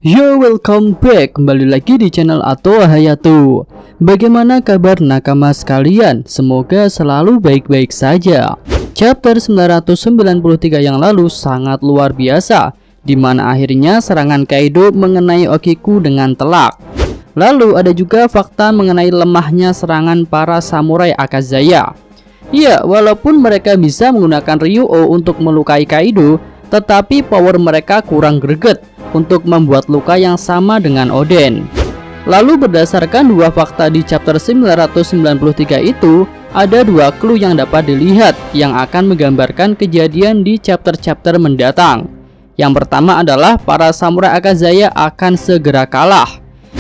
Yo, welcome back, kembali lagi di channel Ato Hayato. Bagaimana kabar nakama sekalian? Semoga selalu baik-baik saja. Chapter 993 yang lalu sangat luar biasa, di mana akhirnya serangan Kaido mengenai Okiku dengan telak. Lalu ada juga fakta mengenai lemahnya serangan para samurai Akazaya. Ya, walaupun mereka bisa menggunakan Ryuo untuk melukai Kaido, tetapi power mereka kurang greget untuk membuat luka yang sama dengan Oden. Lalu berdasarkan dua fakta di chapter 993 itu, ada dua clue yang dapat dilihat yang akan menggambarkan kejadian di chapter-chapter mendatang. Yang pertama adalah para samurai Akazaya akan segera kalah.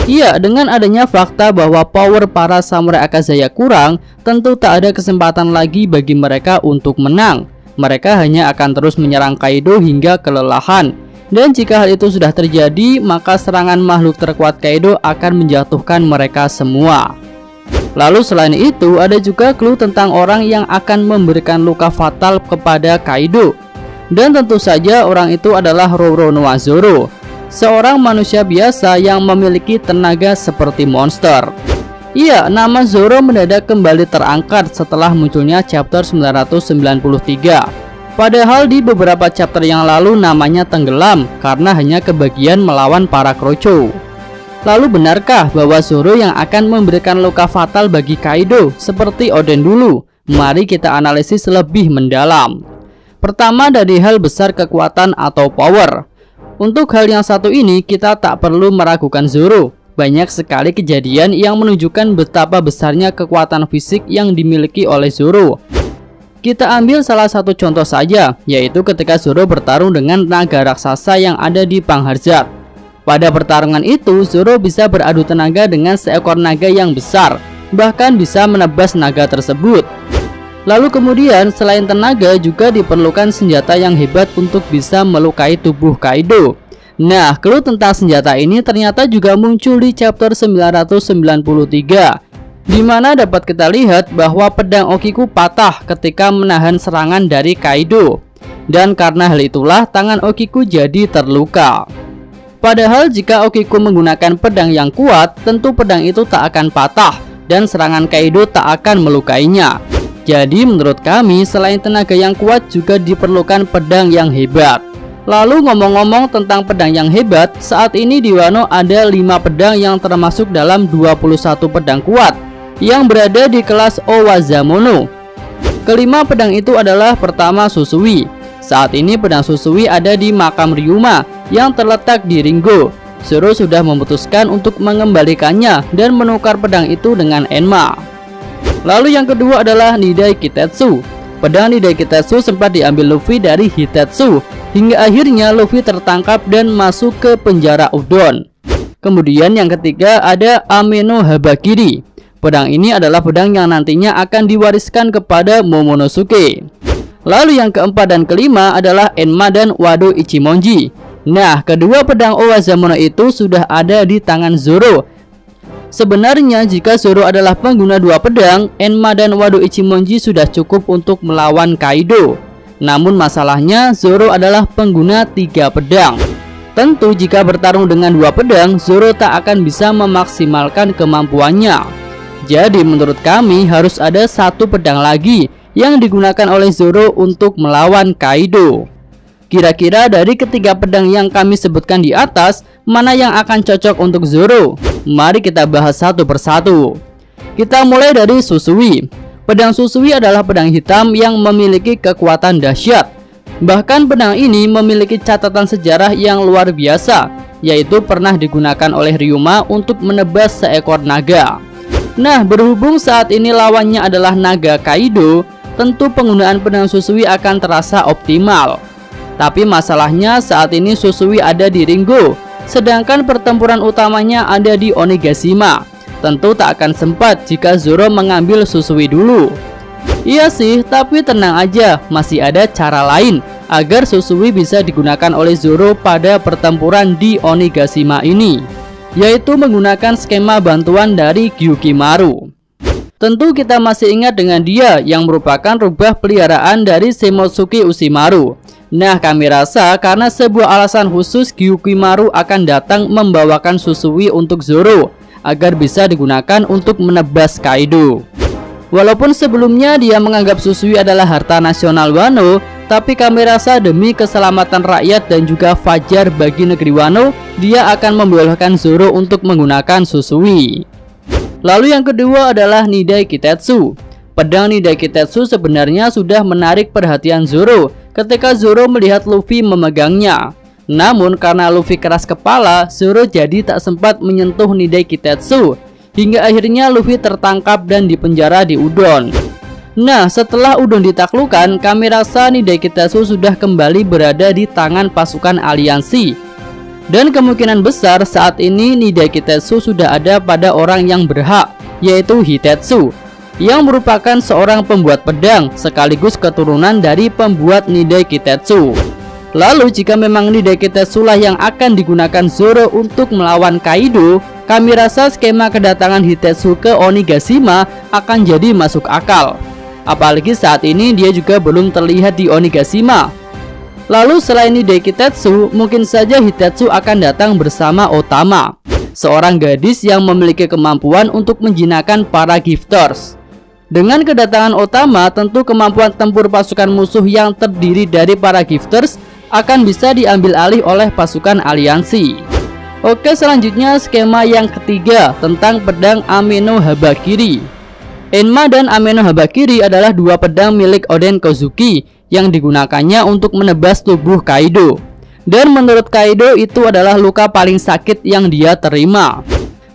Iya, dengan adanya fakta bahwa power para samurai Akazaya kurang, tentu tak ada kesempatan lagi bagi mereka untuk menang. Mereka hanya akan terus menyerang Kaido hingga kelelahan. Dan jika hal itu sudah terjadi, maka serangan makhluk terkuat Kaido akan menjatuhkan mereka semua. Lalu selain itu, ada juga clue tentang orang yang akan memberikan luka fatal kepada Kaido. Dan tentu saja orang itu adalah Roronoa Zoro, seorang manusia biasa yang memiliki tenaga seperti monster. Iya, nama Zoro mendadak kembali terangkat setelah munculnya chapter 993. Padahal di beberapa chapter yang lalu namanya tenggelam karena hanya kebagian melawan para Kroco. Lalu benarkah bahwa Zoro yang akan memberikan luka fatal bagi Kaido seperti Oden dulu? Mari kita analisis lebih mendalam. Pertama, dari hal besar kekuatan atau power. Untuk hal yang satu ini kita tak perlu meragukan Zoro. Banyak sekali kejadian yang menunjukkan betapa besarnya kekuatan fisik yang dimiliki oleh Zoro. Kita ambil salah satu contoh saja, yaitu ketika Zoro bertarung dengan naga raksasa yang ada di Pangharzat. Pada pertarungan itu, Zoro bisa beradu tenaga dengan seekor naga yang besar, bahkan bisa menebas naga tersebut. Lalu kemudian, selain tenaga juga diperlukan senjata yang hebat untuk bisa melukai tubuh Kaido. Nah, clue tentang senjata ini ternyata juga muncul di chapter 993. Di mana dapat kita lihat bahwa pedang Okiku patah ketika menahan serangan dari Kaido. Dan karena hal itulah tangan Okiku jadi terluka. Padahal jika Okiku menggunakan pedang yang kuat, tentu pedang itu tak akan patah dan serangan Kaido tak akan melukainya. Jadi menurut kami selain tenaga yang kuat juga diperlukan pedang yang hebat. Lalu ngomong-ngomong tentang pedang yang hebat, saat ini di Wano ada 5 pedang yang termasuk dalam 21 pedang kuat yang berada di kelas Owazamono. Kelima pedang itu adalah pertama Susui. Saat ini pedang Susui ada di makam Ryuma yang terletak di Ringo. Zoro sudah memutuskan untuk mengembalikannya dan menukar pedang itu dengan Enma. Lalu yang kedua adalah Nidai Kitetsu. Pedang Nidai Kitetsu sempat diambil Luffy dari Hitetsu, hingga akhirnya Luffy tertangkap dan masuk ke penjara Udon. Kemudian yang ketiga ada Ameno Habakiri. Pedang ini adalah pedang yang nantinya akan diwariskan kepada Momonosuke. Lalu yang keempat dan kelima adalah Enma dan Wado Ichimonji. Nah, kedua pedang Owazamono itu sudah ada di tangan Zoro. Sebenarnya jika Zoro adalah pengguna dua pedang, Enma dan Wado Ichimonji sudah cukup untuk melawan Kaido. Namun masalahnya Zoro adalah pengguna 3 pedang. Tentu jika bertarung dengan 2 pedang, Zoro tak akan bisa memaksimalkan kemampuannya. Jadi menurut kami harus ada 1 pedang lagi yang digunakan oleh Zoro untuk melawan Kaido. Kira-kira dari ketiga pedang yang kami sebutkan di atas, mana yang akan cocok untuk Zoro? Mari kita bahas satu persatu. Kita mulai dari Susui. Pedang Susui adalah pedang hitam yang memiliki kekuatan dahsyat. Bahkan pedang ini memiliki catatan sejarah yang luar biasa, yaitu pernah digunakan oleh Ryuma untuk menebas seekor naga. Nah, berhubung saat ini lawannya adalah naga Kaido, tentu penggunaan pedang Susui akan terasa optimal. Tapi masalahnya saat ini Susui ada di Ringo, sedangkan pertempuran utamanya ada di Onigashima. Tentu tak akan sempat jika Zoro mengambil Susui dulu. Iya sih, tapi tenang aja, masih ada cara lain agar Susui bisa digunakan oleh Zoro pada pertempuran di Onigashima ini, yaitu menggunakan skema bantuan dari Gyukimaru. Tentu kita masih ingat dengan dia yang merupakan rubah peliharaan dari Shimotsuki Ushimaru. Nah, kami rasa karena sebuah alasan khusus Gyukimaru akan datang membawakan Susui untuk Zoro agar bisa digunakan untuk menebas Kaido. Walaupun sebelumnya dia menganggap Susui adalah harta nasional Wano, tapi kami rasa demi keselamatan rakyat dan juga fajar bagi negeri Wano, dia akan membolehkan Zoro untuk menggunakan Susui. Lalu yang kedua adalah Nidai Kitetsu. Pedang Nidai Kitetsu sebenarnya sudah menarik perhatian Zoro ketika Zoro melihat Luffy memegangnya. Namun karena Luffy keras kepala, Zoro jadi tak sempat menyentuh Nidai Kitetsu. Hingga akhirnya Luffy tertangkap dan dipenjara di Udon. Nah, setelah Udon ditaklukkan, kami rasa Nidai Kitetsu sudah kembali berada di tangan pasukan aliansi. Dan kemungkinan besar saat ini Nidai Kitetsu sudah ada pada orang yang berhak, yaitu Hitetsu, yang merupakan seorang pembuat pedang sekaligus keturunan dari pembuat Nidai Kitetsu. Lalu jika memang Nidai Kitetsu lah yang akan digunakan Zoro untuk melawan Kaido, kami rasa skema kedatangan Hitetsu ke Onigashima akan jadi masuk akal. Apalagi saat ini dia juga belum terlihat di Onigashima. Lalu selain Nidai Kitetsu, mungkin saja Hitetsu akan datang bersama Otama, seorang gadis yang memiliki kemampuan untuk menjinakkan para gifters. Dengan kedatangan Otama, tentu kemampuan tempur pasukan musuh yang terdiri dari para gifters akan bisa diambil alih oleh pasukan aliansi. Oke, selanjutnya skema yang ketiga tentang pedang Ameno Habakiri. Enma dan Ameno Habakiri adalah dua pedang milik Oden Kozuki yang digunakannya untuk menebas tubuh Kaido. Dan menurut Kaido itu adalah luka paling sakit yang dia terima.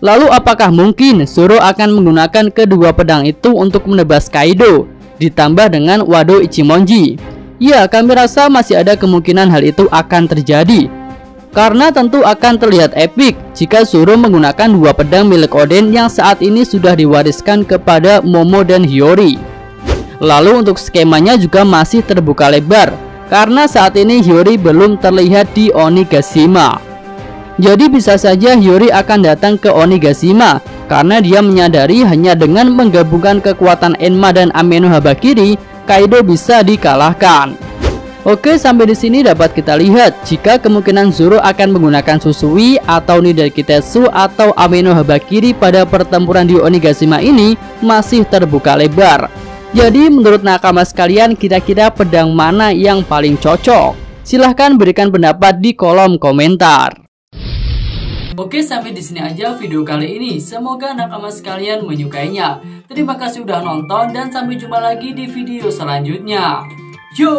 Lalu apakah mungkin Zoro akan menggunakan kedua pedang itu untuk menebas Kaido, ditambah dengan Wado Ichimonji? Ya, kami rasa masih ada kemungkinan hal itu akan terjadi. Karena tentu akan terlihat epik jika Zoro menggunakan dua pedang milik Oden yang saat ini sudah diwariskan kepada Momo dan Hiyori. Lalu untuk skemanya juga masih terbuka lebar, karena saat ini Hiyori belum terlihat di Onigashima. Jadi bisa saja Hiyori akan datang ke Onigashima karena dia menyadari hanya dengan menggabungkan kekuatan Enma dan Ameno Habakiri, Kaido bisa dikalahkan. Oke, sampai di sini dapat kita lihat jika kemungkinan Zoro akan menggunakan Susui atau Nidai Kitetsu atau Ameno Habakiri pada pertempuran di Onigashima ini masih terbuka lebar. Jadi menurut nakama sekalian, kira-kira pedang mana yang paling cocok? Silahkan berikan pendapat di kolom komentar. Oke, sampai di sini aja video kali ini. Semoga nakama sekalian menyukainya. Terima kasih sudah nonton dan sampai jumpa lagi di video selanjutnya. Yo!